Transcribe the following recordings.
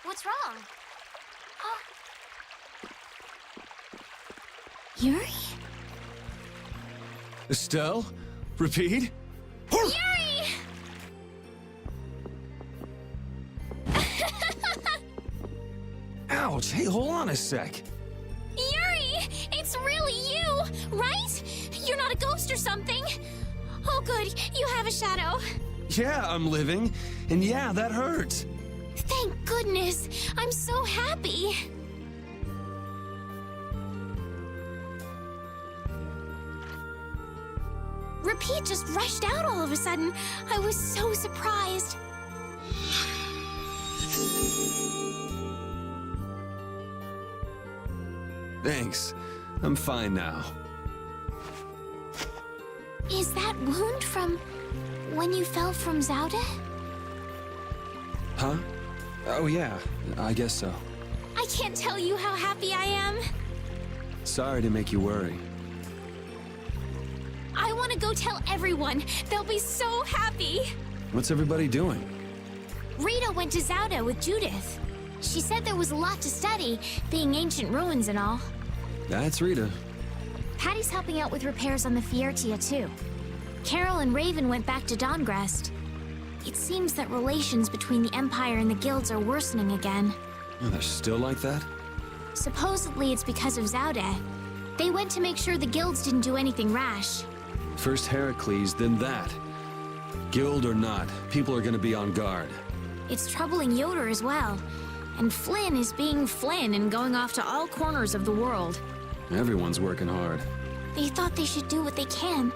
What's wrong? Yuri? Estelle? Repeat? Yuri! Ouch! Hey, hold on a sec. Yuri! It's really you, right? You're not a ghost or something. Oh, good. You have a shadow. Yeah, I'm living. And yeah, that hurts. Thank goodness. I'm so happy. Repeat just rushed out all of a sudden. I was so surprised. Thanks. I'm fine now. Is that wound from when you fell from Zaude? Huh? Oh yeah, I guess so. I can't tell you how happy I am. Sorry to make you worry. I want to go tell everyone. They'll be so happy. What's everybody doing? Rita went to Zaude with Judith. She said there was a lot to study, being ancient ruins and all. That's Rita. Patty's helping out with repairs on the Fiertia too. Carol and Raven went back to Dongrest. It seems that relations between the Empire and the guilds are worsening again. Oh, they're still like that? Supposedly it's because of Zaude. They went to make sure the guilds didn't do anything rash. First Heracles, then that. Guild or not, people are gonna be on guard. It's troubling Yoder as well. And Flynn is being Flynn and going off to all corners of the world. Everyone's working hard. They thought they should do what they can,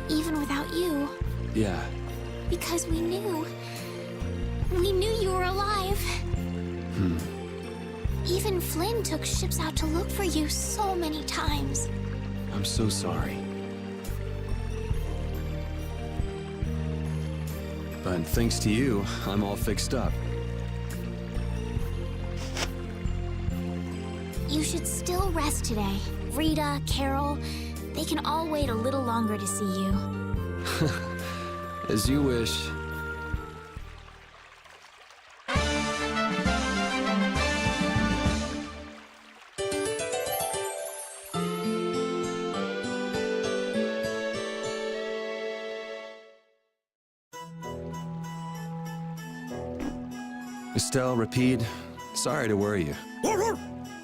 even without you. Yeah. Because we knew. We knew you were alive. Even Flynn took ships out to look for you so many times. I'm so sorry. But thanks to you, I'm all fixed up. You should still rest today. Rita, Carol, they can all wait a little longer to see you. As you wish. Estelle, Rapide, sorry to worry you.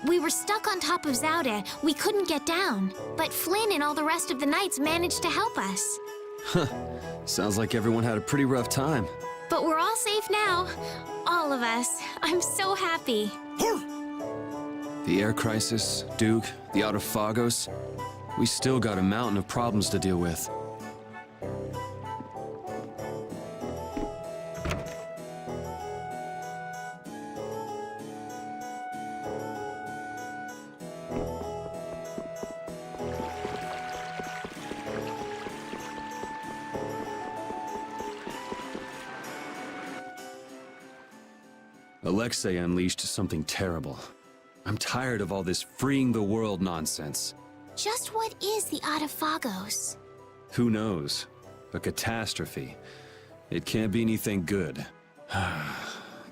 We were stuck on top of Zaude. We couldn't get down. But Flynn and all the rest of the knights managed to help us. Huh. Sounds like everyone had a pretty rough time. But we're all safe now. All of us. I'm so happy. The air crisis, Duke, the Adephagos. We still got a mountain of problems to deal with. Alexia unleashed something terrible. I'm tired of all this freeing the world nonsense. Just what is the Adephagos? Who knows? A catastrophe. It can't be anything good.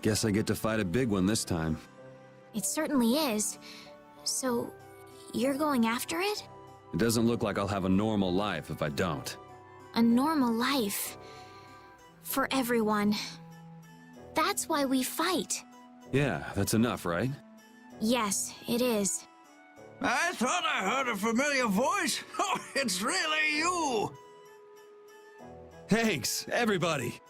Guess I get to fight a big one this time. It certainly is. So, you're going after it? It doesn't look like I'll have a normal life if I don't. A normal life. For everyone. That's why we fight. Yeah, that's enough, right? Yes, it is. I thought I heard a familiar voice. Oh, it's really you! Thanks, everybody!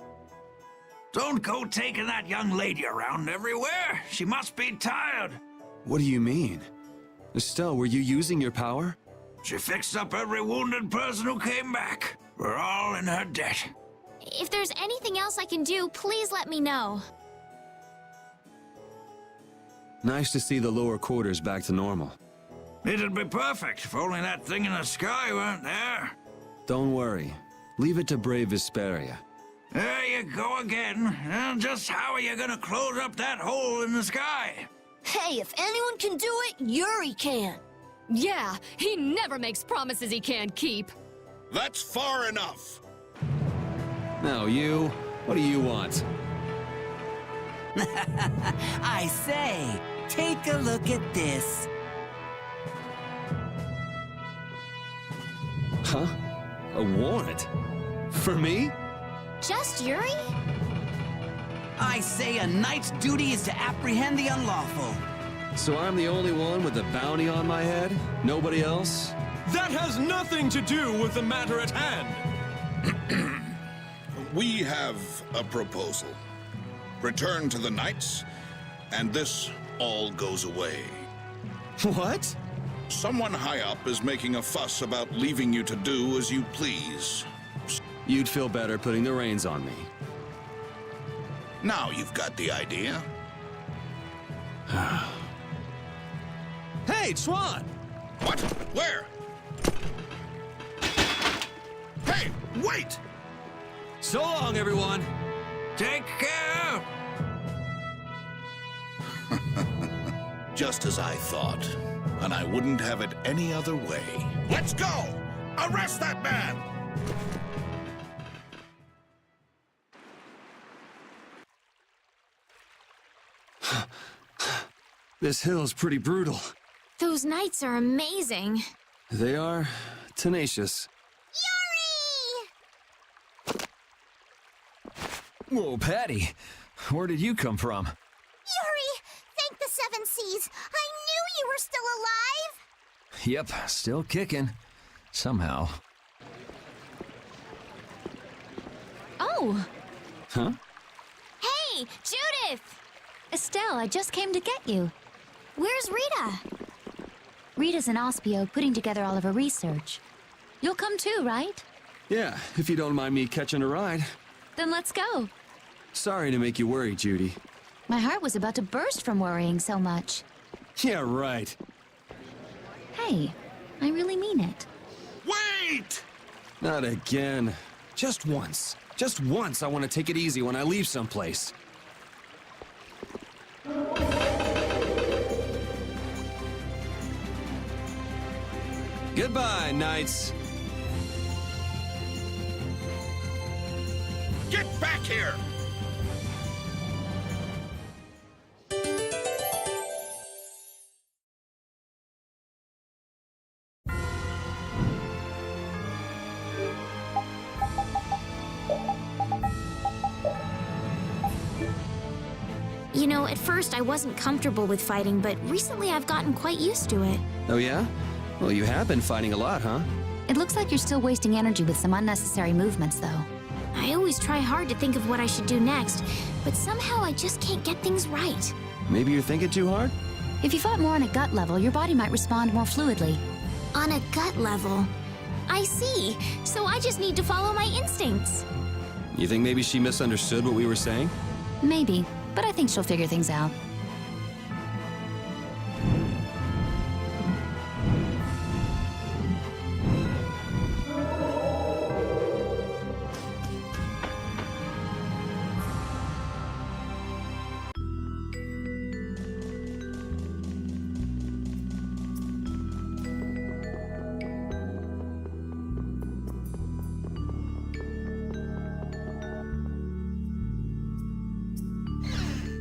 Don't go taking that young lady around everywhere. She must be tired. What do you mean? Estelle, were you using your power? She fixed up every wounded person who came back. We're all in her debt. If there's anything else I can do, please let me know. Nice to see the lower quarters back to normal. It'd be perfect if only that thing in the sky weren't there. Don't worry. Leave it to brave Vesperia. There you go again. Just how are you gonna close up that hole in the sky? Hey, if anyone can do it, Yuri can. Yeah, he never makes promises he can't keep. That's far enough. Now you, what do you want? I say, take a look at this. Huh? A warrant? For me? Just Yuri? I say a knight's duty is to apprehend the unlawful. So I'm the only one with a bounty on my head? Nobody else? That has nothing to do with the matter at hand. We have a proposal. Return to the knights, and this all goes away. What? Someone high up is making a fuss about leaving you to do as you please. You'd feel better putting the reins on me. Now you've got the idea. Hey, Swan! What? Where? Hey, wait! So long, everyone! Take care! Just as I thought, and I wouldn't have it any other way. Let's go! Arrest that man! This hill's pretty brutal. Those knights are amazing. They are tenacious. Yuri! Whoa, Patty. Where did you come from? Yuri, thank the Seven Seas. I knew you were still alive. Yep, still kicking. Somehow. Oh, Huh? Hey, Judith! Estelle, I just came to get you. Where's Rita? Rita's in Ospio putting together all of her research. You'll come too, right? Yeah, if you don't mind me catching a ride. Then let's go. Sorry to make you worry, Judy. My heart was about to burst from worrying so much. Yeah, right. Hey, I really mean it. Wait! Not again. Just once. Just once I want to take it easy when I leave someplace. Goodbye, knights. Get back here! You know, at first I wasn't comfortable with fighting, but recently I've gotten quite used to it. Oh, yeah? Well, you have been fighting a lot, huh? It looks like you're still wasting energy with some unnecessary movements, though. I always try hard to think of what I should do next, but somehow I just can't get things right. Maybe you're thinking too hard? If you fought more on a gut level, your body might respond more fluidly. On a gut level. I see. So I just need to follow my instincts. You think maybe she misunderstood what we were saying? Maybe, but I think she'll figure things out.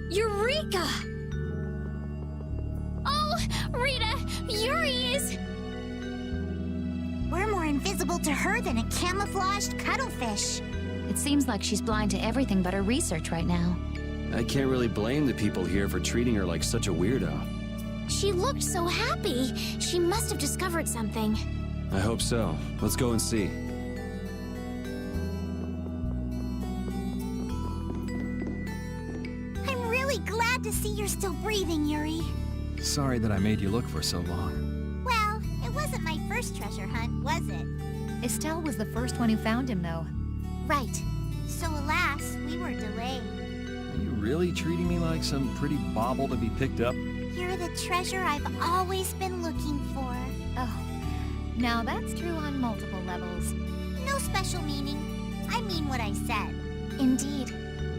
Eureka! Oh, Rita, Yuri is... We're more invisible to her than a camouflaged cuttlefish. It seems like she's blind to everything but her research right now. I can't really blame the people here for treating her like such a weirdo. She looked so happy. She must have discovered something. I hope so. Let's go and see. I'm really glad to see you're still breathing, Yuri. Sorry that I made you look for so long. Well, it wasn't my first treasure hunt, was it? Estelle was the first one who found him, though. Right. So alas, we were delayed. Are you really treating me like some pretty bauble to be picked up? You're the treasure I've always been looking for. Oh, now that's true on multiple levels. No special meaning. I mean what I said. Indeed.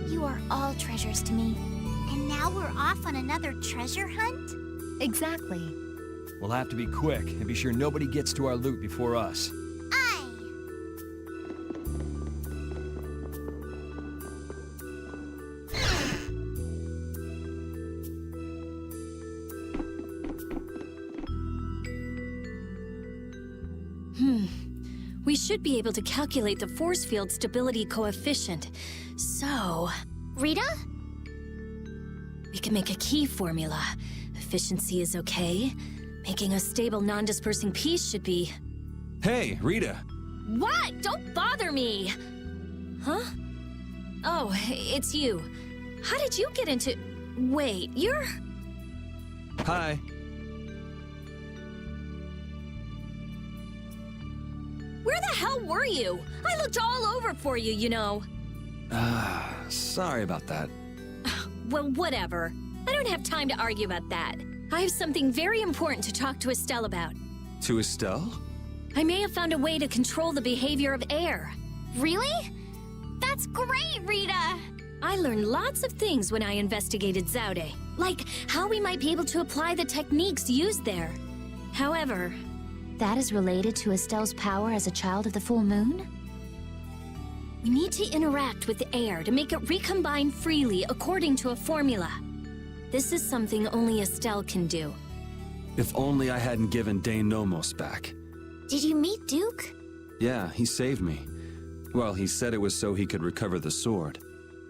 You are all treasures to me. And now we're off on another treasure hunt? Exactly. We'll have to be quick and be sure nobody gets to our loot before us. Aye. We should be able to calculate the force field stability coefficient. So, Rita? we can make a key formula. Efficiency is okay. Making a stable, non-dispersing piece should be... Hey, Rita! What? Don't bother me! Huh? Oh, it's you. How did you get into... Wait, you're... Hi. Where the hell were you? I looked all over for you, you know. Sorry about that. Well, whatever. I don't have time to argue about that. I have something very important to talk to Estelle about. To Estelle? I may have found a way to control the behavior of air. Really? That's great, Rita! I learned lots of things when I investigated Zaude, like how we might be able to apply the techniques used there. However, That is related to Estelle's power as a child of the full moon? we need to interact with the air to make it recombine freely according to a formula. This is something only Estelle can do. If only I hadn't given Dane Nomos back. Did you meet Duke? Yeah, he saved me. Well, he said it was so he could recover the sword.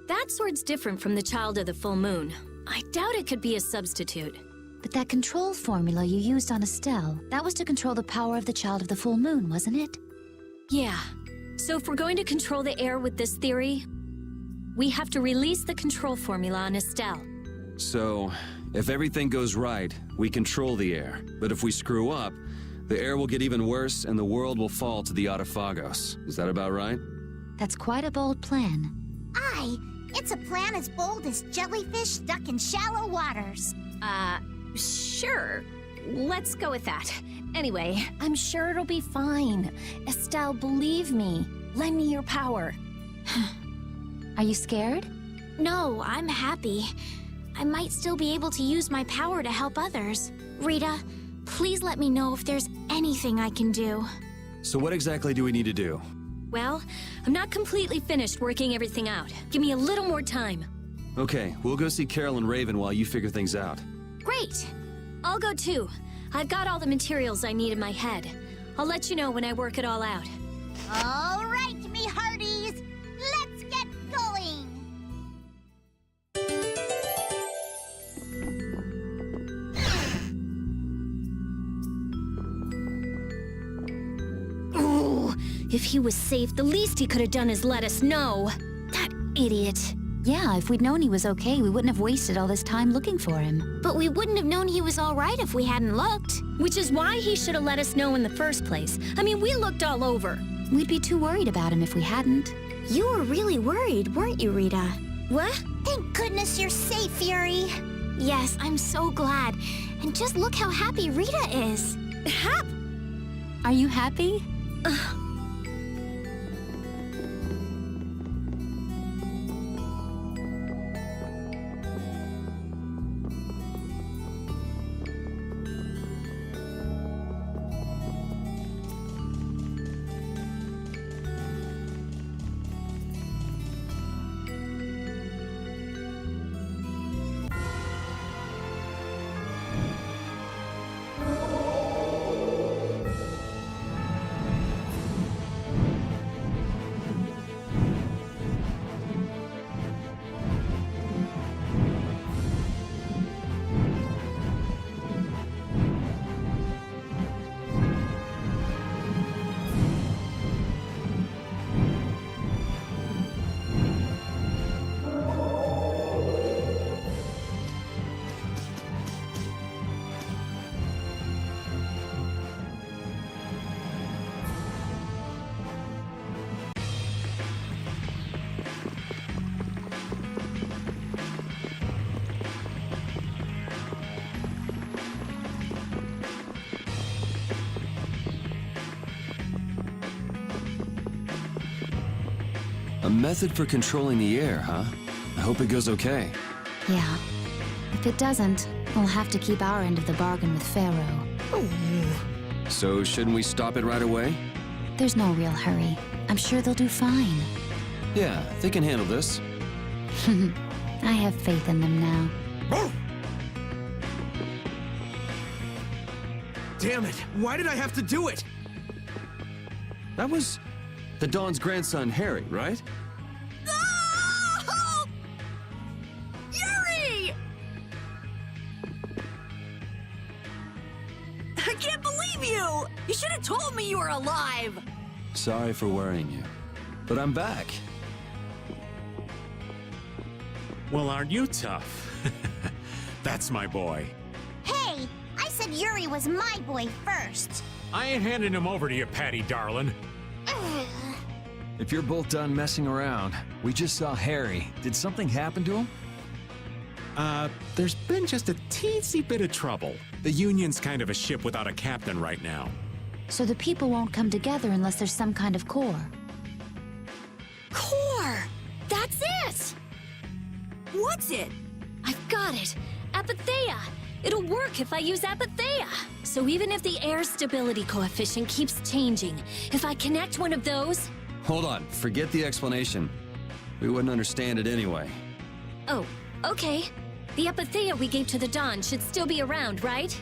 That sword's different from the child of the full moon. I doubt it could be a substitute. But that control formula you used on Estelle, that was to control the power of the child of the full moon, wasn't it? Yeah. So if we're going to control the air with this theory, we have to release the control formula on Estelle. So, if everything goes right, we control the air. But if we screw up, the air will get even worse and the world will fall to the Adephagos. Is that about right? That's quite a bold plan. Aye. It's a plan as bold as jellyfish stuck in shallow waters. Sure. Let's go with that. Anyway, I'm sure it'll be fine. Estelle, believe me. Lend me your power. Are you scared? No, I'm happy. I might still be able to use my power to help others. Rita, please let me know if there's anything I can do. So what exactly do we need to do? Well, I'm not completely finished working everything out. Give me a little more time. Okay, we'll go see Carol and Raven while you figure things out. Great! I'll go too. I've got all the materials I need in my head. I'll let you know when I work it all out. All right, me hearties. Let's get going. Ooh, if he was safe, the least he could have done is let us know. That idiot. Yeah, if we'd known he was okay, we wouldn't have wasted all this time looking for him. But we wouldn't have known he was all right if we hadn't looked. Which is why he should have let us know in the first place. I mean, we looked all over. We'd be too worried about him if we hadn't. You were really worried, weren't you, Rita? What? Thank goodness you're safe, Yuri. Yes, I'm so glad. And just look how happy Rita is. Hap! Are you happy? method for controlling the air, huh? I hope it goes okay. Yeah. If it doesn't, we'll have to keep our end of the bargain with Pharaoh. So shouldn't we stop it right away? There's no real hurry. I'm sure they'll do fine. Yeah, they can handle this. I have faith in them now. Damn it! Why did I have to do it? That was the Dawn's grandson, Harry, right? No! Yuri! I can't believe you! You should have told me you were alive! Sorry for worrying you, but I'm back. Well, aren't you tough? That's my boy. Hey, I said Yuri was my boy first. I ain't handing him over to you, Patty darling. If you're both done messing around, we just saw Harry. Did something happen to him? There's been just a teensy bit of trouble. The Union's kind of a ship without a captain right now. So the people won't come together unless there's some kind of core. Core! That's it! What's it? I've got it! Apatheia! It'll work if I use Apatheia! So even if the air stability coefficient keeps changing, if I connect one of those... Hold on, forget the explanation. We wouldn't understand it anyway. Oh, okay. The Apatheia we gave to the Dawn should still be around, right?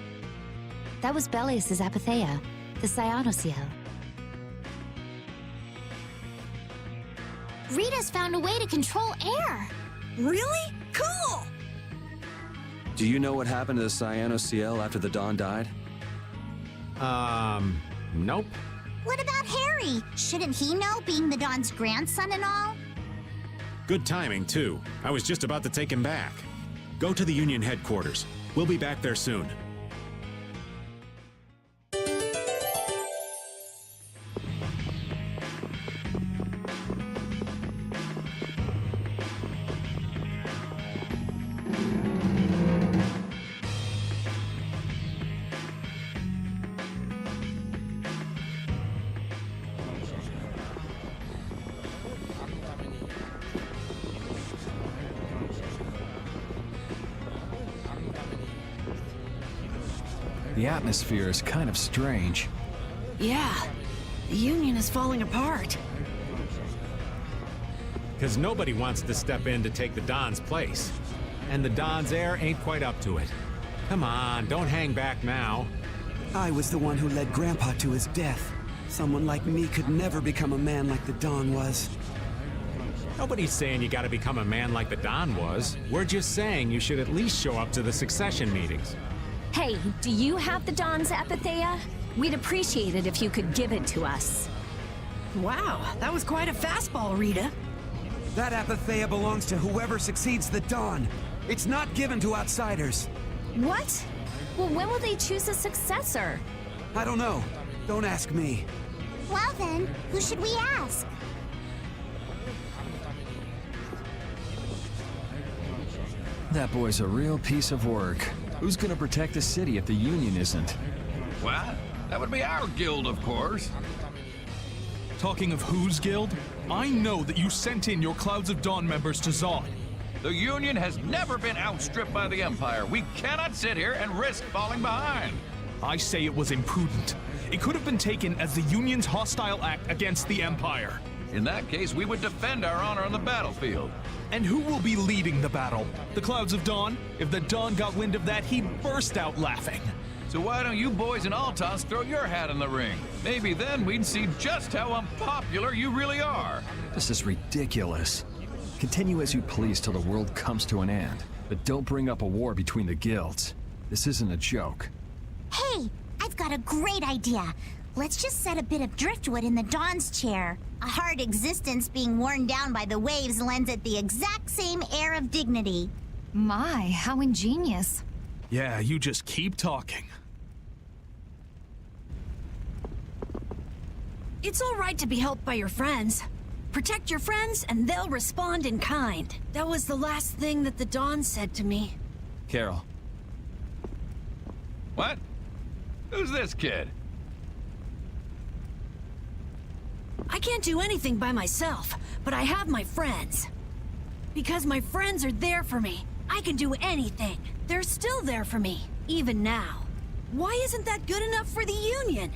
That was Belius's Apatheia, the Cyanoseal. Rita's found a way to control air. Really? Cool! Do you know what happened to the Cyanoseal after the Dawn died? Nope. What about Harry? Shouldn't he know, being the Dawn's grandson and all? Good timing, too. I was just about to take him back. Go to the Union headquarters. We'll be back there soon. The atmosphere is kind of strange. Yeah, the Union is falling apart. Because nobody wants to step in to take the Don's place. And the Don's heir ain't quite up to it. Come on, don't hang back now. I was the one who led Grandpa to his death. Someone like me could never become a man like the Don was. Nobody's saying you gotta become a man like the Don was. We're just saying you should at least show up to the succession meetings. Hey, do you have the Dawn's Apatheia? We'd appreciate it if you could give it to us. Wow, that was quite a fastball, Rita. That Apatheia belongs to whoever succeeds the Dawn. It's not given to outsiders. What? Well, when will they choose a successor? I don't know. Don't ask me. Well then, who should we ask? That boy's a real piece of work. Who's gonna protect the city if the Union isn't? Well, that would be our guild, of course. Talking of whose guild, I know that you sent in your Clouds of Dawn members to Zaude. The Union has never been outstripped by the Empire. We cannot sit here and risk falling behind. I say it was imprudent. It could have been taken as the Union's hostile act against the Empire. In that case, we would defend our honor on the battlefield. And who will be leading the battle? The Clouds of Dawn? If the Dawn got wind of that, he'd burst out laughing. So why don't you boys in Altos throw your hat in the ring? Maybe then we'd see just how unpopular you really are. This is ridiculous. Continue as you please till the world comes to an end, but don't bring up a war between the guilds. This isn't a joke. Hey, I've got a great idea. Let's just set a bit of driftwood in the Dawn's chair. A hard existence being worn down by the waves lends it the exact same air of dignity. My, how ingenious. Yeah, you just keep talking. It's all right to be helped by your friends. Protect your friends and they'll respond in kind. That was the last thing that the Dawn said to me. Carol. What? Who's this kid? I can't do anything by myself, but I have my friends. Because my friends are there for me, I can do anything. They're still there for me, even now. Why isn't that good enough for the Union?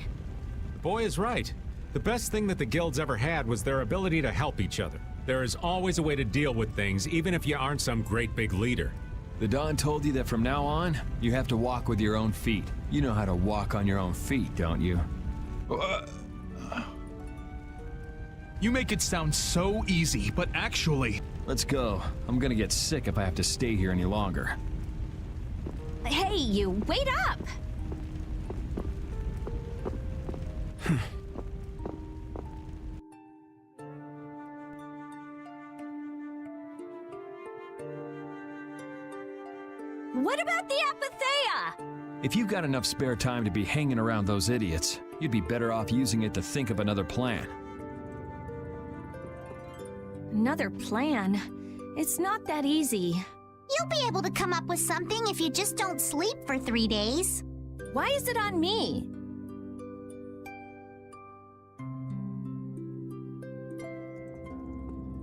The boy is right. The best thing that the guilds ever had was their ability to help each other. There is always a way to deal with things, even if you aren't some great big leader. The Don told you that from now on, you have to walk with your own feet. You know how to walk on your own feet, don't you? You make it sound so easy, but actually... Let's go. I'm gonna get sick if I have to stay here any longer. Hey, you, wait up! What about the Apatheia? If you've got enough spare time to be hanging around those idiots, you'd be better off using it to think of another plan. Another plan? It's not that easy. You'll be able to come up with something if you just don't sleep for 3 days. Why is it on me?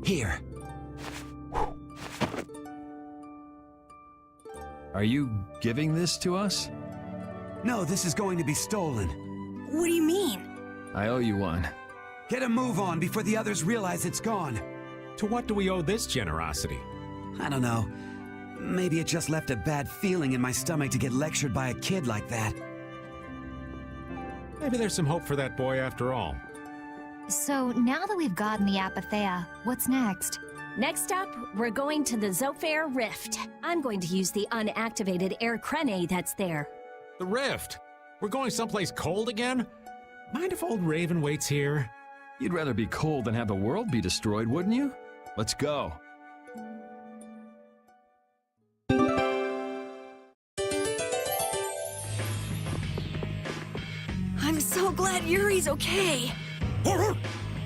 Here. Are you giving this to us? No, this is going to be stolen. What do you mean? I owe you one. Get a move on before the others realize it's gone. To what do we owe this generosity? I don't know. Maybe it just left a bad feeling in my stomach to get lectured by a kid like that. Maybe there's some hope for that boy after all. So, now that we've gotten the Apatheia, what's next? Next up, we're going to the Zaude Rift. I'm going to use the unactivated air crene that's there. The Rift? We're going someplace cold again? Mind if old Raven waits here? You'd rather be cold than have the world be destroyed, wouldn't you? Let's go. I'm so glad Yuri's okay.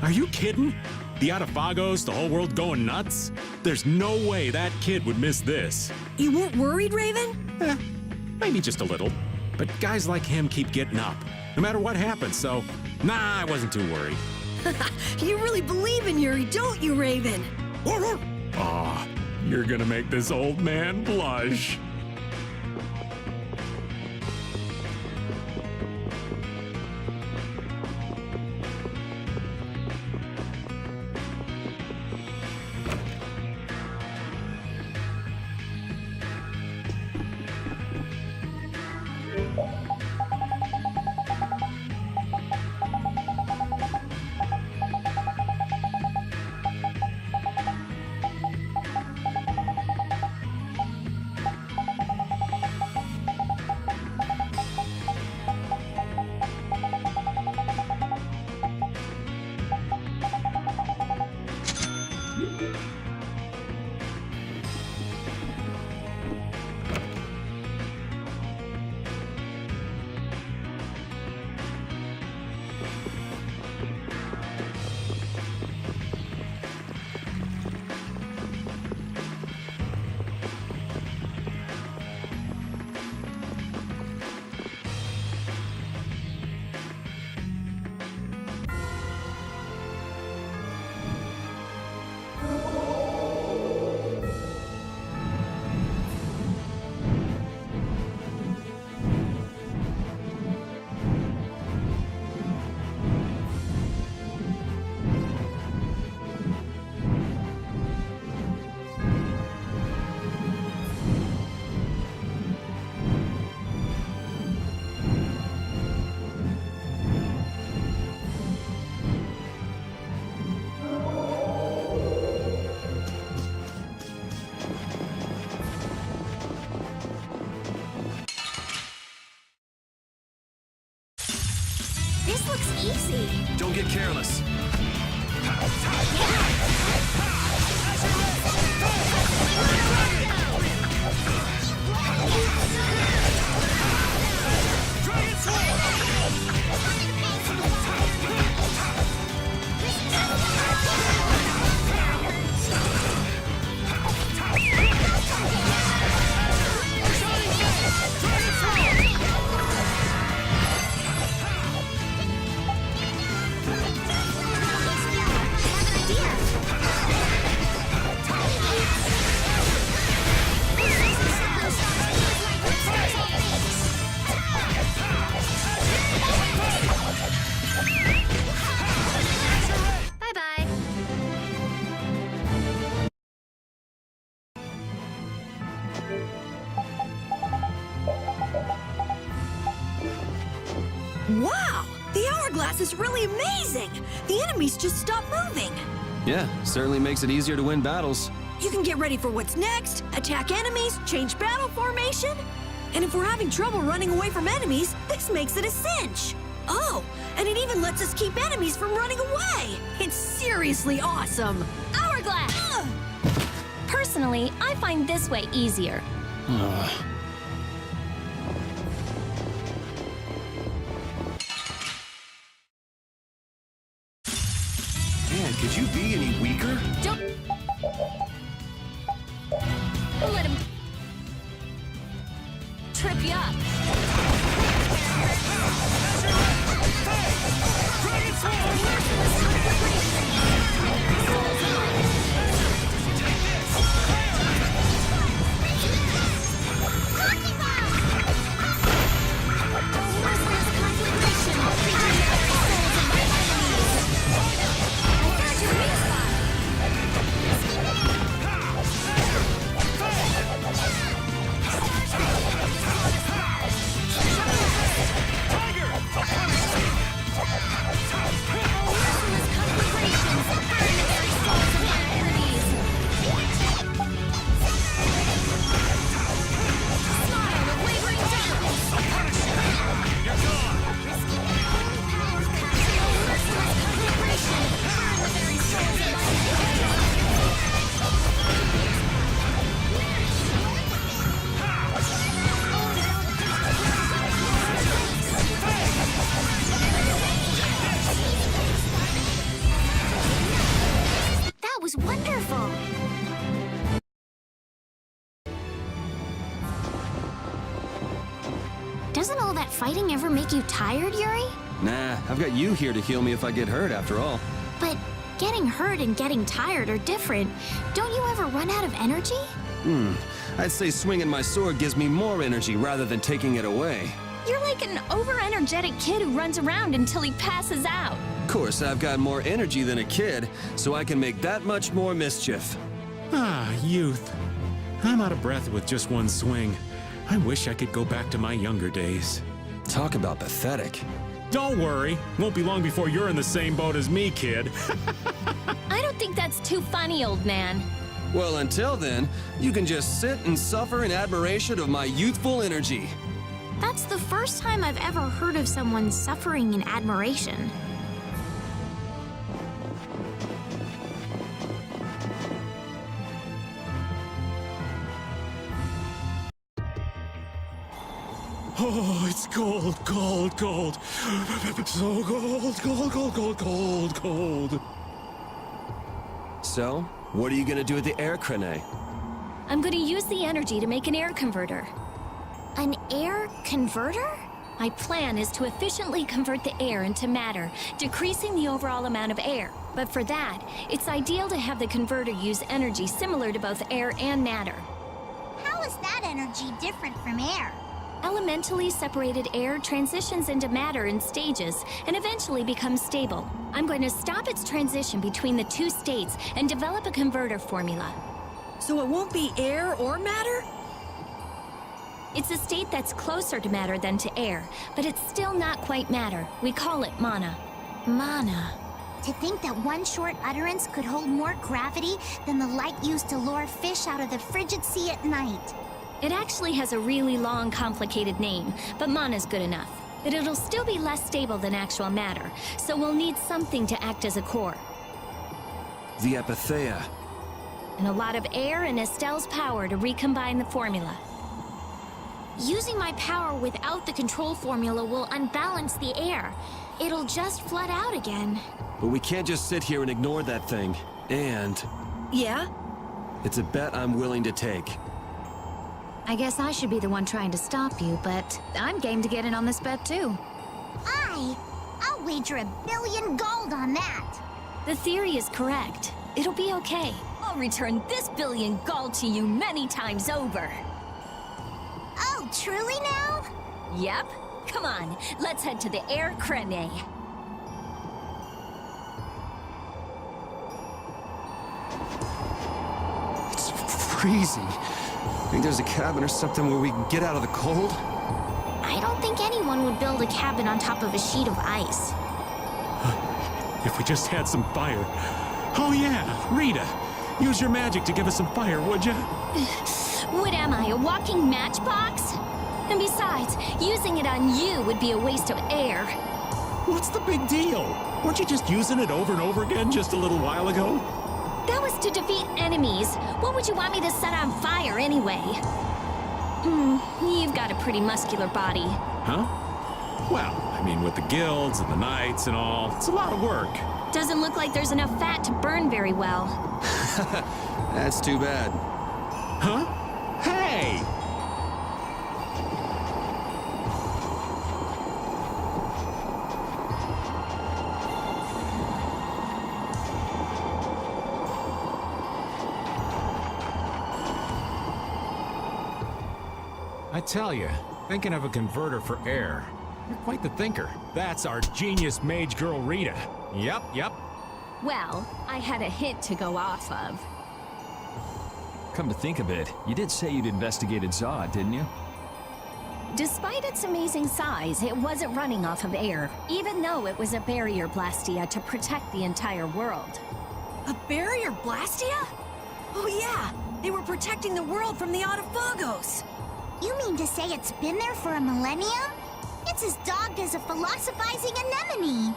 Are you kidding? The Adephagos, the whole world going nuts? There's no way that kid would miss this. You weren't worried, Raven? Maybe just a little. But guys like him keep getting up, no matter what happens, so nah, I wasn't too worried. You really believe in Yuri, don't you, Raven? Aw, you're gonna make this old man blush. This looks easy. Don't get careless. Wow! The hourglass is really amazing! The enemies just stop moving! Yeah, certainly makes it easier to win battles. You can get ready for what's next, attack enemies, change battle formation. And if we're having trouble running away from enemies, this makes it a cinch. Oh, and it even lets us keep enemies from running away. It's seriously awesome. Hourglass! Personally, I find this way easier. Man, could you be any weaker? Don't let him trip you up. Was wonderful. Doesn't all that fighting ever make you tired, Yuri? Nah, I've got you here to heal me if I get hurt after all. But getting hurt and getting tired are different. Don't you ever run out of energy? I'd say swinging my sword gives me more energy rather than taking it away. You're like an over-energetic kid who runs around until he passes out. Of course, I've got more energy than a kid, so I can make that much more mischief. Ah, youth. I'm out of breath with just one swing. I wish I could go back to my younger days. Talk about pathetic. Don't worry. Won't be long before you're in the same boat as me, kid. I don't think that's too funny, old man. Well, until then, you can just sit and suffer in admiration of my youthful energy. That's the first time I've ever heard of someone suffering in admiration. Oh, it's cold, cold, cold. So cold, cold, cold, cold, cold, cold. So, what are you gonna do with the air crane? I'm going to use the energy to make an air converter. An air converter? My plan is to efficiently convert the air into matter, decreasing the overall amount of air. But for that, it's ideal to have the converter use energy similar to both air and matter. How is that energy different from air? Elementally separated air transitions into matter in stages and eventually becomes stable. I'm going to stop its transition between the two states and develop a converter formula. So it won't be air or matter? It's a state that's closer to matter than to air, but it's still not quite matter. We call it mana. Mana. To think that one short utterance could hold more gravity than the light used to lure fish out of the frigid sea at night. It actually has a really long, complicated name, but mana's good enough. But it'll still be less stable than actual matter, so we'll need something to act as a core. The Adephagos. And a lot of air and Estelle's power to recombine the formula. Using my power without the control formula will unbalance the air. It'll just flood out again. But we can't just sit here and ignore that thing. And... Yeah? it's a bet I'm willing to take. I guess I should be the one trying to stop you, but I'm game to get in on this bet too. I'll wager 1 billion gold on that. The theory is correct. It'll be okay. I'll return this 1 billion gold to you many times over. Oh, truly now? Yep. Come on, let's head to the air crane. It's freezing. Think there's a cabin or something where we can get out of the cold? I I don't think anyone would build a cabin on top of a sheet of ice. If we just had some fire. Oh yeah, Rita, use your magic to give us some fire, would ya? What am I, a walking matchbox? And besides, using it on you would be a waste of air. What's the big deal? Weren't you just using it over and over again just a little while ago? That was to defeat enemies. What would you want me to set on fire anyway? You've got a pretty muscular body. Huh? Well, I mean, with the guilds and the knights and all, it's a lot of work. Doesn't look like there's enough fat to burn very well. That's too bad. Huh? Hey! I tell you, thinking of a converter for air. You're quite the thinker. That's our genius mage girl Rita. Yep. Well, I had a hint to go off of. Come to think of it, you did say you'd investigated Zaude, didn't you? Despite its amazing size, it wasn't running off of air, even though it was a barrier blastia to protect the entire world. A barrier blastia? Oh yeah, they were protecting the world from the Adephagos. You mean to say it's been there for a millennium? It's as dogged as a philosophizing anemone.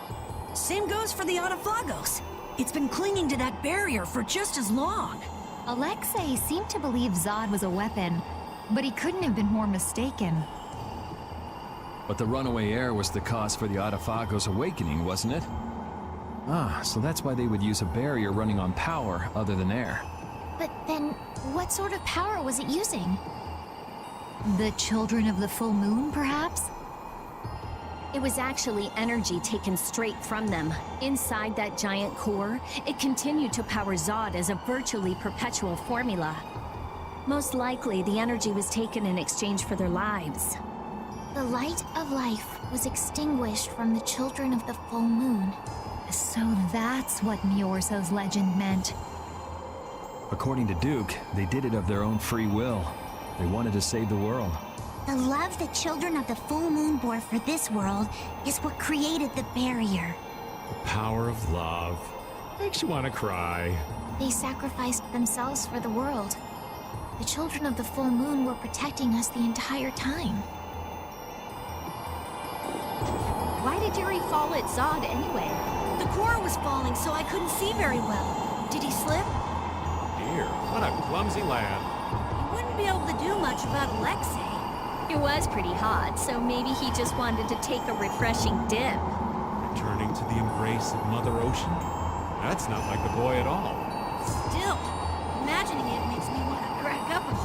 Same goes for the Adephagos. It's been clinging to that barrier for just as long. Alexia seemed to believe Zaude was a weapon, but he couldn't have been more mistaken. But the runaway air was the cause for the Adephagos awakening, wasn't it? Ah, so that's why they would use a barrier running on power other than air. But then, what sort of power was it using? The children of the full moon, perhaps? It was actually energy taken straight from them. Inside that giant core, it continued to power Zaude as a virtually perpetual formula. Most likely, the energy was taken in exchange for their lives. The light of life was extinguished from the children of the full moon. So that's what Miorso's legend meant. According to Duke, they did it of their own free will. They wanted to save the world. The love the children of the full moon bore for this world is what created the barrier. The power of love. Makes you want to cry. They sacrificed themselves for the world. The children of the full moon were protecting us the entire time. Why did Yuri fall at Zaude anyway? The core was falling, so I couldn't see very well. Did he slip? Dear, what a clumsy lad. He wouldn't be able to do much about Alexia. It was pretty hot, so maybe he just wanted to take a refreshing dip. Returning to the embrace of Mother Ocean? That's not like the boy at all. Still, imagining it makes me want to crack up a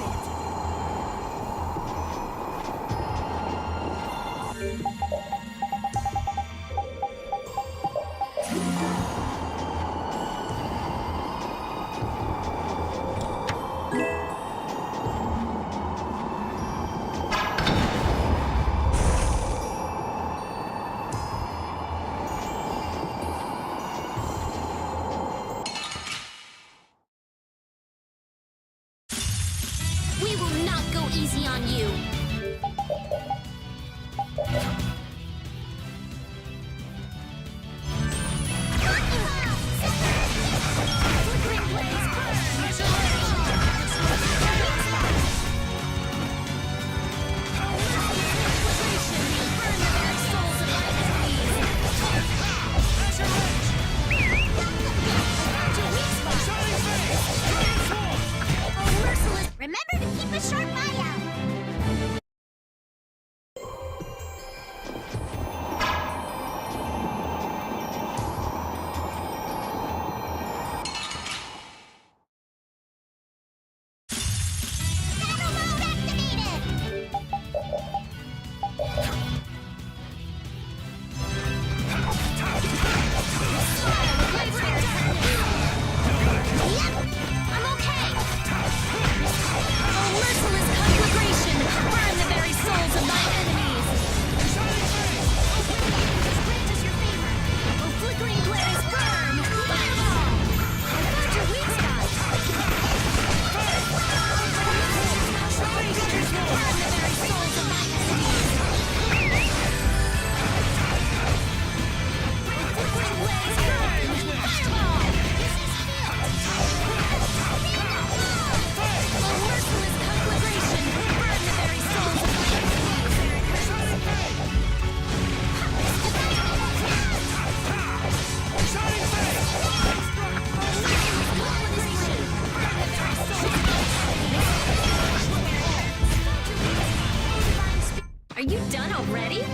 Are you done already?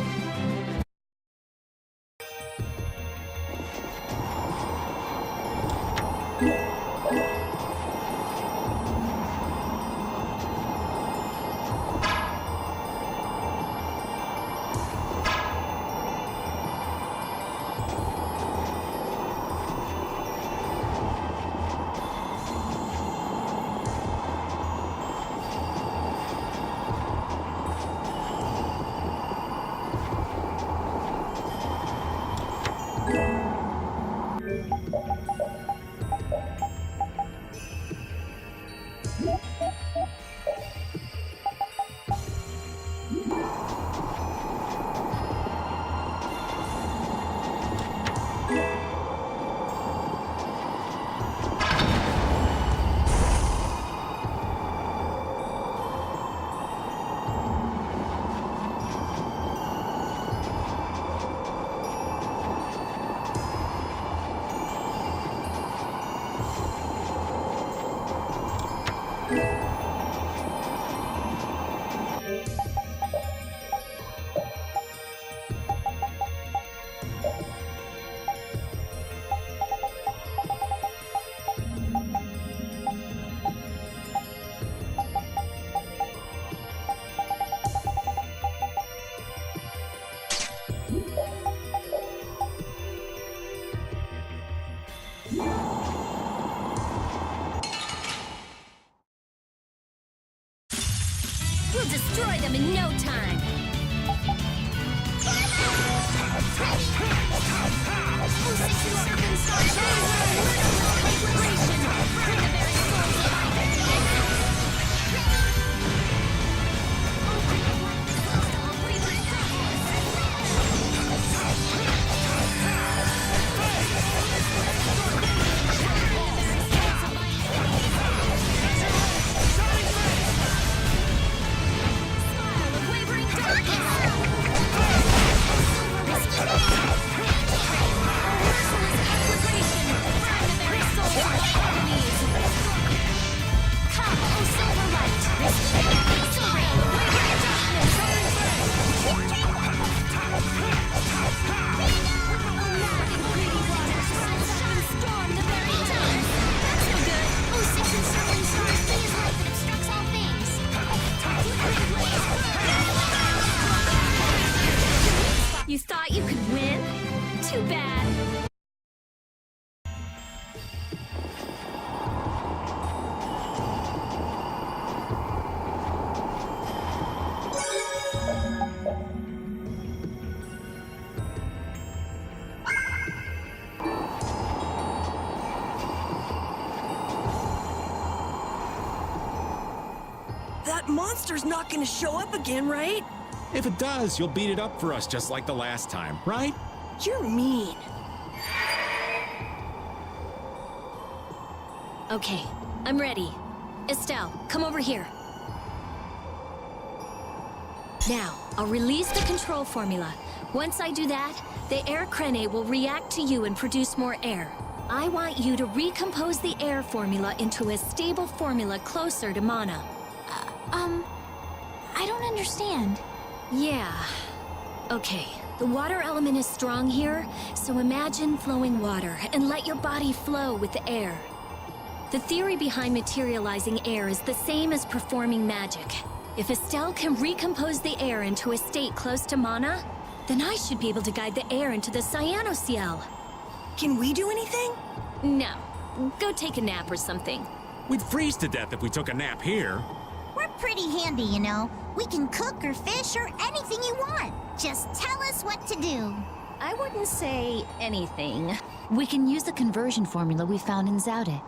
We'll destroy them in no time. You thought you could win? Too bad. That monster's not gonna show up again, right? If it does, you'll beat it up for us just like the last time, right? You're mean. Okay, I'm ready. Estelle, come over here. Now, I'll release the control formula. Once I do that, the air crene will react to you and produce more air. I want you to recompose the air formula into a stable formula closer to mana. I don't understand. Yeah. Okay, the water element is strong here, so imagine flowing water and let your body flow with the air. The theory behind materializing air is the same as performing magic. If Estelle can recompose the air into a state close to mana, then I should be able to guide the air into the cyanoceal. Can we do anything? No. Go take a nap or something. We'd freeze to death if we took a nap here. We're pretty handy, you know. We can cook or fish or anything you want. Just tell us what to do. I wouldn't say anything. We can use the conversion formula we found in Zaude.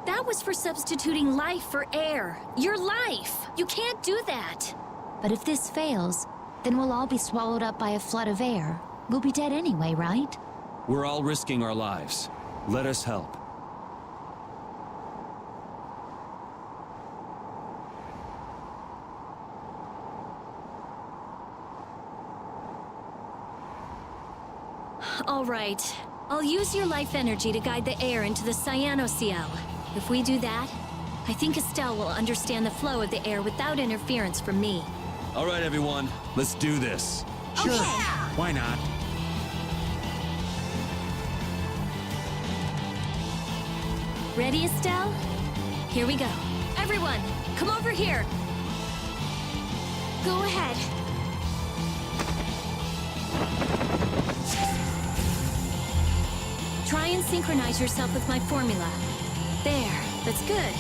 That was for substituting life for air. Your life! You can't do that! But if this fails, then we'll all be swallowed up by a flood of air. We'll be dead anyway, right? We're all risking our lives. Let us help. All right. I'll use your life energy to guide the air into the cyanoceal. If we do that, I think Estelle will understand the flow of the air without interference from me. All right, everyone, let's do this. Sure. Why not? Ready, Estelle? Here we go. Everyone, come over here. Go ahead. Try and synchronize yourself with my formula. There, that's good.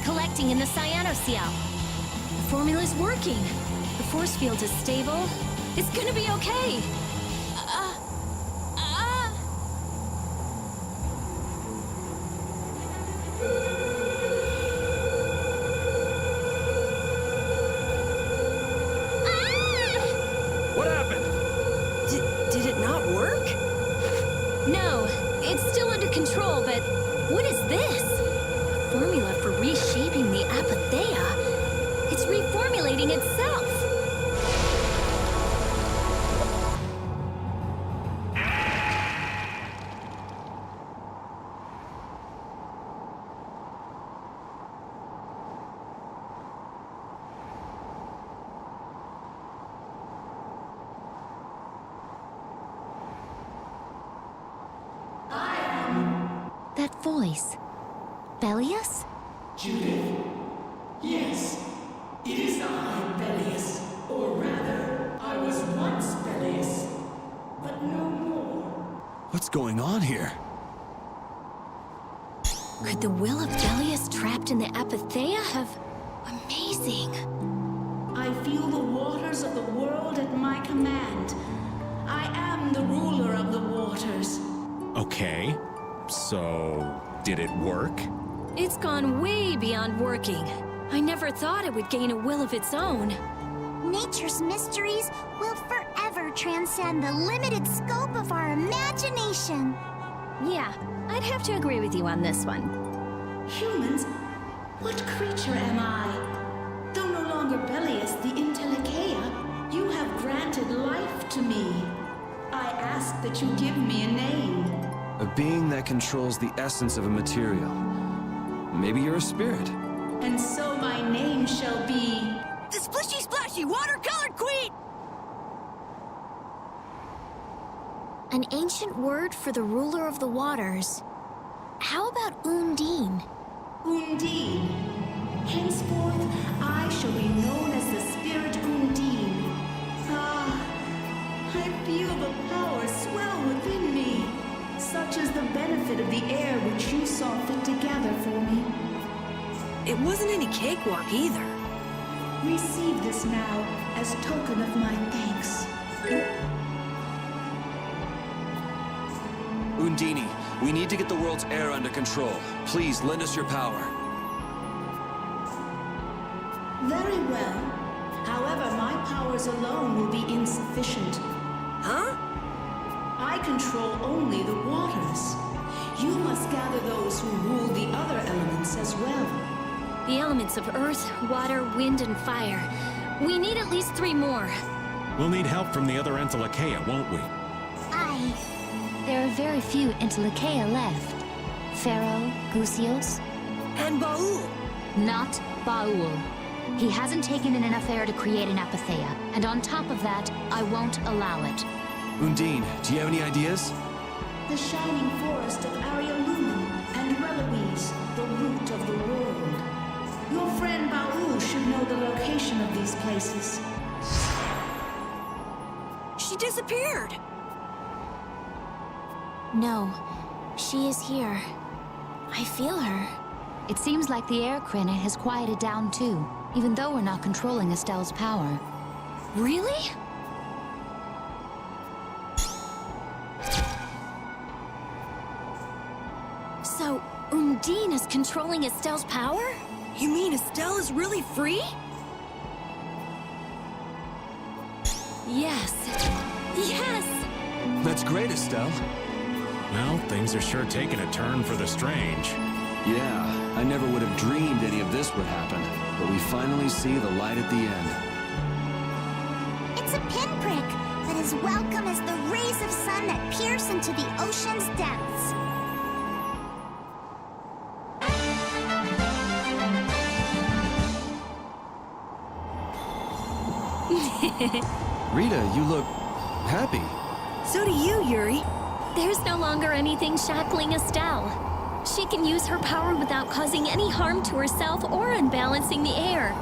Collecting in the cyanosphere. The formula's working. The force field is stable. It's gonna be okay. What happened? Did it not work? No, it's still under control, but what is this? Formula for reshaping the Apatheia. It's reformulating itself. That voice. Bellius? Judith? Yes, it is I, Bellius. Or rather, I was once Bellius, but no more. What's going on here? Could the will of Bellius trapped in the Apatheia have... Amazing. I feel the waters of the world at my command. I am the ruler of the waters. Okay, so did it work? It's gone way beyond working. I never thought it would gain a will of its own. Nature's mysteries will forever transcend the limited scope of our imagination. Yeah, I'd have to agree with you on this one. Humans? What creature am I? Though no longer Bellius the Intellicheia, you have granted life to me. I ask that you give me a name. A being that controls the essence of a material. Maybe you're a spirit. And so my name shall be... The Splishy Splashy Watercolor Queen! An ancient word for the ruler of the waters. How about Undine? Undine. Henceforth, I shall be known as the spirit Undine. Ah, I feel the power swell within me. Such is the benefit of the air which you saw fit to gather for me. It wasn't any cakewalk either. Receive this now as token of my thanks. Undine, we need to get the world's air under control. Please, lend us your power. Very well. However, my powers alone will be insufficient. Huh? I control only the waters. You must gather those who rule the other elements as well. The elements of earth, water, wind, and fire. We need at least 3 more. We'll need help from the other Entelikeia, won't we? Aye. There are very few Entelikeia left. Pharaoh, Gusios. And Baul. Not Baul. He hasn't taken in enough air to create an apatheia, and on top of that, I won't allow it. Undine, do you have any ideas? The shining forest of Arialumen and Reloise, the root of the world. Your friend Baul should know the location of these places. She disappeared! No, she is here. I feel her. It seems like the air cranite has quieted down too, even though we're not controlling Estelle's power. Really? So, Undine is controlling Estelle's power? You mean Estelle is really free? Yes. Yes! That's great, Estelle. Well, things are sure taking a turn for the strange. Yeah, I never would have dreamed any of this would happen, but we finally see the light at the end. It's a pinprick, but as welcome as the rays of sun that pierce into the ocean's depths. Rita, you look happy. So do you, Yuri. There's no longer anything shackling Estelle. She can use her power without causing any harm to herself or unbalancing the air.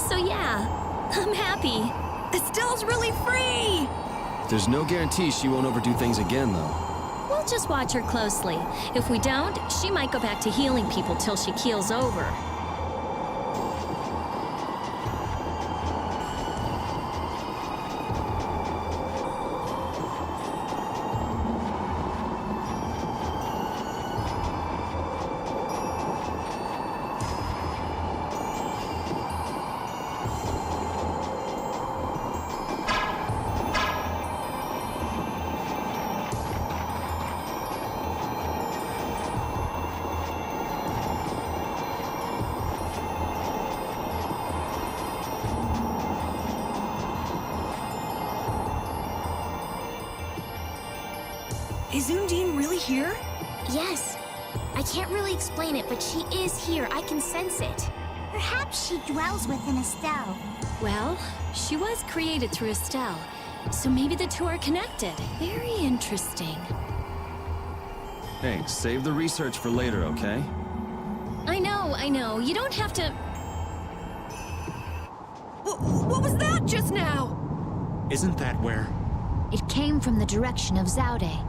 So yeah, I'm happy. Estelle's really free! There's no guarantee she won't overdo things again, though. We'll just watch her closely. If we don't, she might go back to healing people till she keels over. Is Undine really here? Yes. I can't really explain it, but she is here. I can sense it. Perhaps she dwells within Estelle. Well, she was created through Estelle, so maybe the two are connected. Very interesting. Hey, save the research for later, okay? I know. You don't have to... What was that just now? Isn't that where? It came from the direction of Zaude.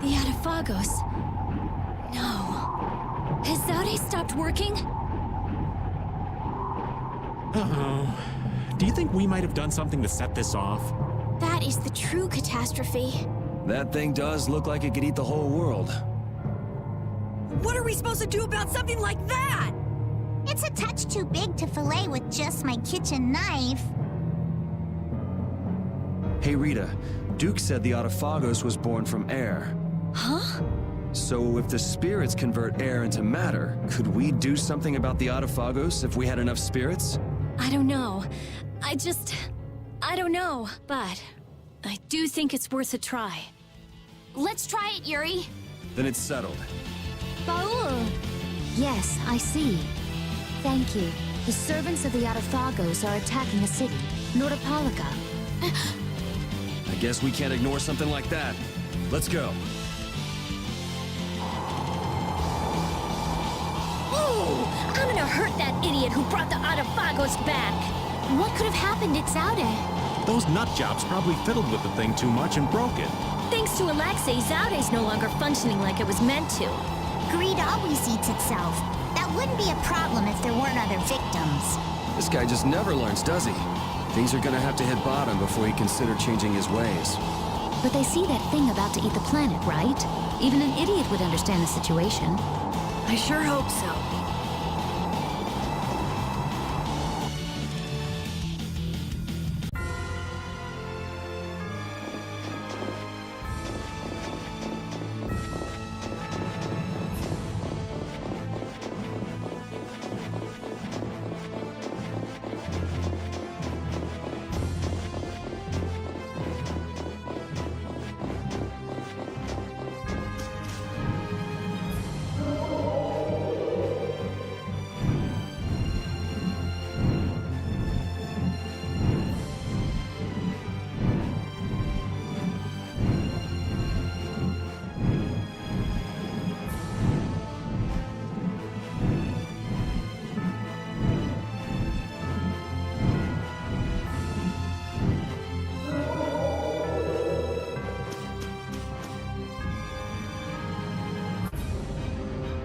The Adephagos. No. Has Zaude stopped working? Uh-oh. Do you think we might have done something to set this off? That is the true catastrophe. That thing does look like it could eat the whole world. What are we supposed to do about something like that? It's a touch too big to fillet with just my kitchen knife. Hey, Rita, Duke said the Adephagos was born from air. Huh? So if the spirits convert air into matter, could we do something about the Adephagos if we had enough spirits? I don't know. I don't know, but I do think it's worth a try. Let's try it, Yuri. Then it's settled. Baul! Yes, I see. Thank you. The servants of the Adephagos are attacking a city, Nordopolica. I guess we can't ignore something like that. Let's go. Ooh! I'm gonna hurt that idiot who brought the Adephagos back! What could have happened at Zaude? Those nutjobs probably fiddled with the thing too much and broke it. Thanks to Alexia, Zaude's no longer functioning like it was meant to. Greed always eats itself. That wouldn't be a problem if there weren't other victims. This guy just never learns, does he? Things are gonna have to hit bottom before he consider changing his ways. But they see that thing about to eat the planet, right? Even an idiot would understand the situation. I sure hope so.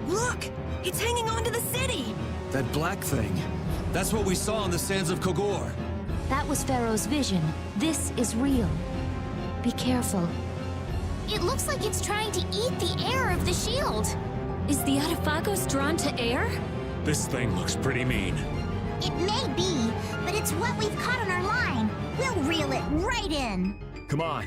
Look! It's hanging onto the city! That black thing. That's what we saw on the sands of Kogor. That was Pharaoh's vision. This is real. Be careful. It looks like it's trying to eat the air of the shield. Is the Adephagos drawn to air? This thing looks pretty mean. It may be, but it's what we've caught on our line. We'll reel it right in. Come on.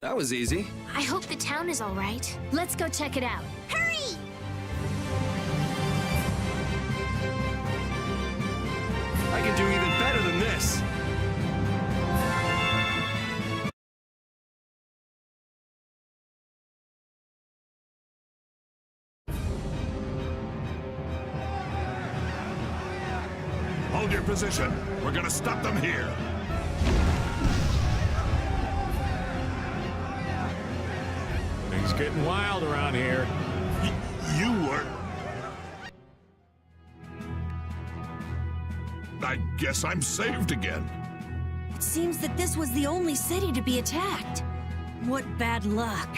That was easy. I hope the town is all right. Let's go check it out. Hurry! I can do even better than this. Hold your position. We're gonna stop them here. Things getting wild around here. You were... I guess I'm saved again. It seems that this was the only city to be attacked. What bad luck.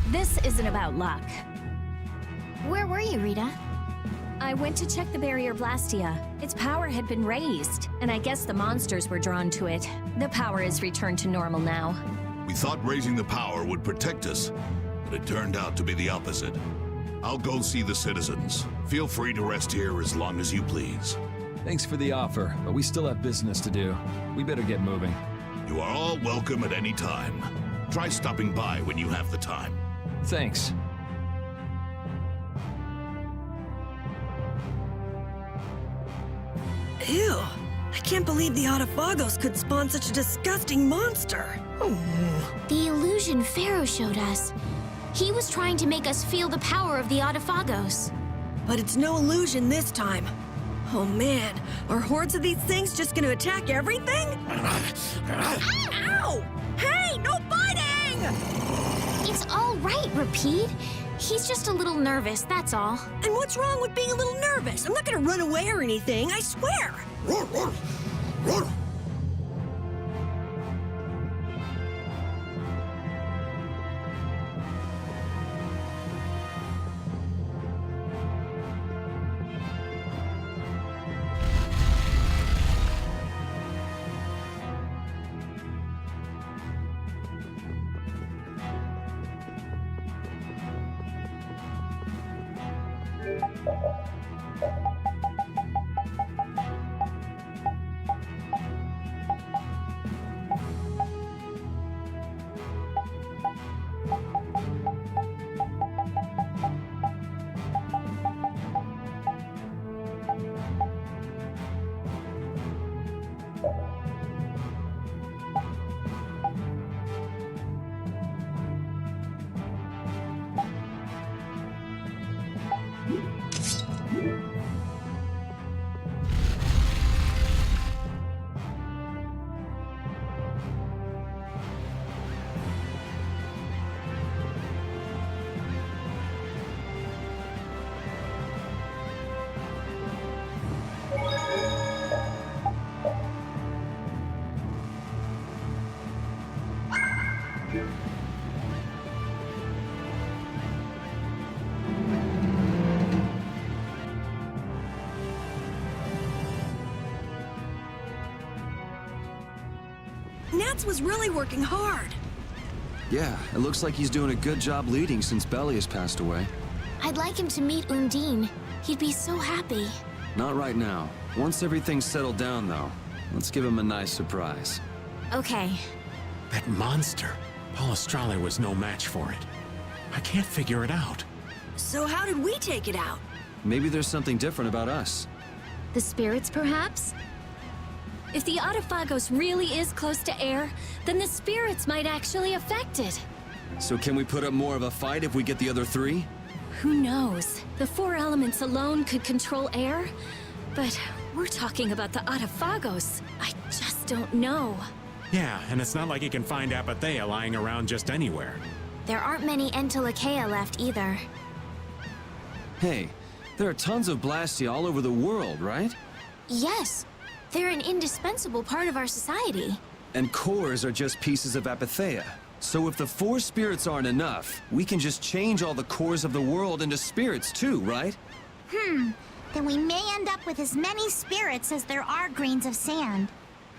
This isn't about luck. Where were you, Rita? I went to check the barrier Blastia. Its power had been raised, and I guess the monsters were drawn to it. The power is returned to normal now. We thought raising the power would protect us, but it turned out to be the opposite. I'll go see the citizens. Feel free to rest here as long as you please. Thanks for the offer, but we still have business to do. We better get moving. You are all welcome at any time. Try stopping by when you have the time. Thanks. Ew. I can't believe the Adephagos could spawn such a disgusting monster. The illusion Pharaoh showed us. He was trying to make us feel the power of the Adephagos. But it's no illusion this time. Oh man, are hordes of these things just gonna attack everything? Ow! Hey, no biting! It's all right, Repeat. He's just a little nervous, that's all. And what's wrong with being a little nervous? I'm not gonna run away or anything, I swear! Nats was really working hard. Yeah, it looks like he's doing a good job leading since Belly has passed away. I'd like him to meet Undine. He'd be so happy. Not right now. Once everything's settled down, though, let's give him a nice surprise. Okay. That monster. Palestrale was no match for it. I can't figure it out. So how did we take it out? Maybe there's something different about us. The spirits, perhaps? If the Adephagos really is close to air, then the spirits might actually affect it. So can we put up more of a fight if we get the other three? Who knows? The four elements alone could control air, but we're talking about the Adephagos. I just don't know. Yeah, and it's not like you can find Apathea lying around just anywhere. There aren't many Entelekea left either. Hey, there are tons of Blastia all over the world, right? Yes. They're an indispensable part of our society. And cores are just pieces of Apathea. So if the four spirits aren't enough, we can just change all the cores of the world into spirits too, right? Then we may end up with as many spirits as there are grains of sand.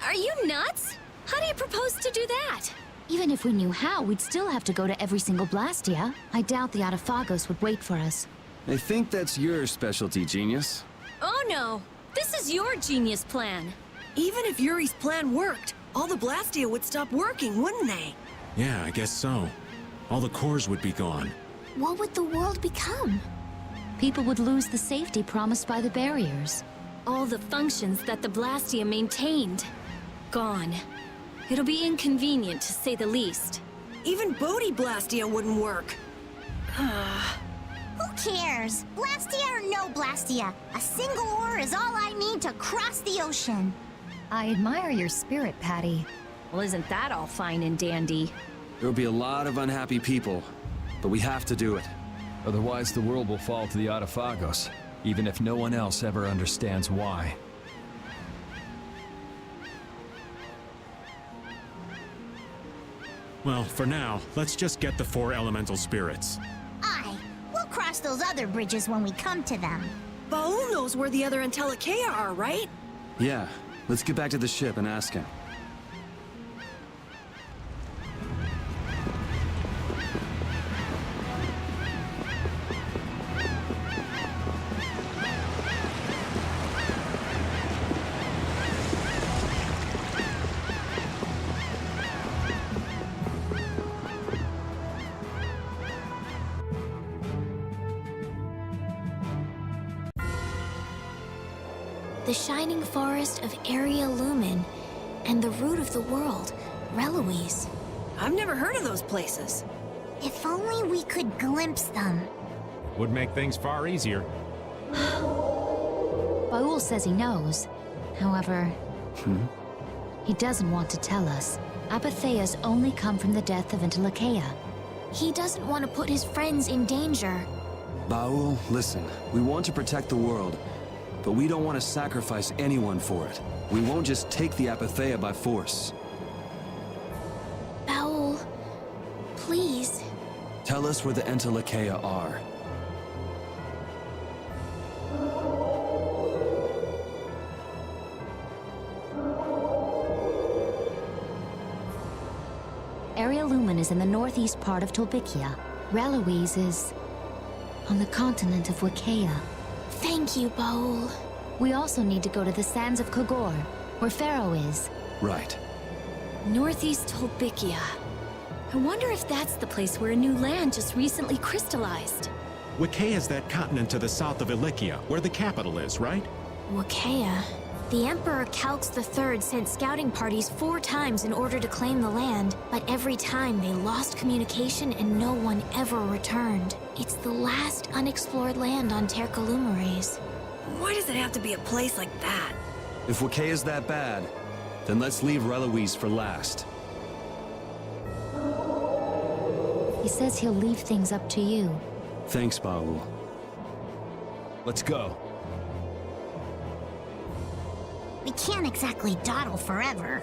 Are you nuts? How do you propose to do that? Even if we knew how, we'd still have to go to every single Blastia. I doubt the Adephagos would wait for us. I think that's your specialty, genius. Oh no! This is your genius plan. Even if Yuri's plan worked, all the Blastia would stop working, wouldn't they? Yeah, I guess so. All the cores would be gone. What would the world become? People would lose the safety promised by the barriers. All the functions that the Blastia maintained. Gone. It'll be inconvenient, to say the least. Even Bodhi Blastia wouldn't work. Who cares? Blastia or no Blastia? A single ore is all I need to cross the ocean. I admire your spirit, Patty. Well, isn't that all fine and dandy? There'll be a lot of unhappy people, but we have to do it. Otherwise, the world will fall to the Adephagos, even if no one else ever understands why. Well, for now, let's just get the 4 elemental spirits. Aye, we'll cross those other bridges when we come to them. Baul knows where the other Entelekea are, right? Yeah, let's get back to the ship and ask him. The shining forest of Area Lumen, and the root of the world, Reloise. I've never heard of those places. If only we could glimpse them. Would make things far easier. Baul says he knows. However, he doesn't want to tell us. Apatheas only come from the death of Entelekea. He doesn't want to put his friends in danger. Baul, listen, we want to protect the world, but we don't want to sacrifice anyone for it. We won't just take the Apatheia by force. Baul, please. Tell us where the Entelekea are. Area Lumen is in the northeast part of Tolbikia. Reloise is on the continent of Wicea. Thank you, Baul. We also need to go to the sands of Kogor, where Pharaoh is. Right. Northeast Tolbikia. I wonder if that's the place where a new land just recently crystallized. Wicea is that continent to the south of Ilikia, where the capital is, right? Wicea. The Emperor Calx III sent scouting parties 4 times in order to claim the land, but every time they lost communication and no one ever returned. It's the last unexplored land on Tercalumares. Why does it have to be a place like that? If Wicea is that bad, then let's leave Reloise for last. He says he'll leave things up to you. Thanks, Baul. Let's go. We can't exactly dawdle forever.